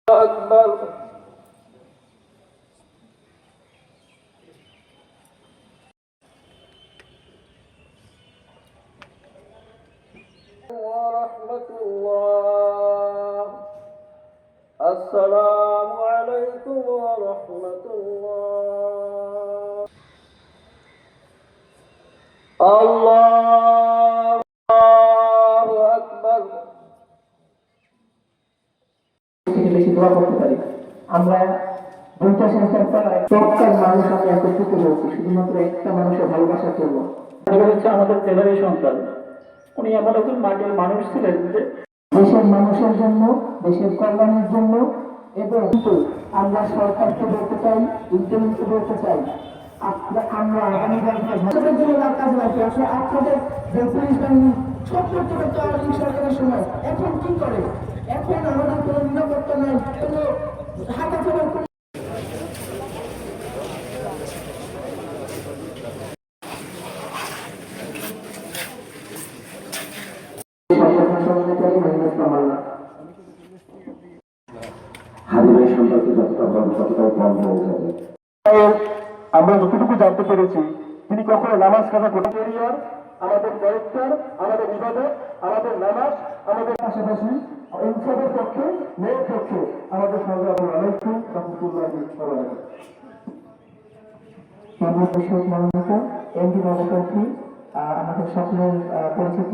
أكبر ورحمة الله. السلام عليكم ورحمة الله. الله أكبر. বেশি দোয়া করতে পারি। আমরা 50,000 মানুষ আমরা একত্রিত হয়েছি শুধুমাত্র একটা মানুষের ভালোবাসার জন্য। হচ্ছে আমাদের জেলারই সন্তান, উনি এমন একজন মাটির মানুষ ছিলেন যে দেশের মানুষের জন্য, দেশের কল্যাণের জন্য। এবং আমরা সরকারকে বলতে চাই, ইন্টারনেটকে বলতে চাই, আমরা আগামী ভাষাদের জন্য কাজ রাখি। আসলে আপনাদের যে পুলিশ বাহিনী ছোট্ট সরকারের সময় এখন কি করে? এখন আমাদের কোনো নিরাপত্তা নাই, কোনো হাঁটাচলার কোনো আমরা যতটুকু জানতে পেরেছি তিনি কখনো নামাজ কাজা করতে পারেন। আমাদের ক্যারেক্টার, আমাদের ইবাদত, আমাদের নামাজ, আমাদের পাশাপাশি ইনসাফের পক্ষে, মেয়ের পক্ষে আমাদের সঙ্গে আলাইকুম রহমতুল্লাহি ওয়া বারাকাতুহু। মনোনীত এমপি মনোপ্রার্থী আমাদের সকলের পরিচিত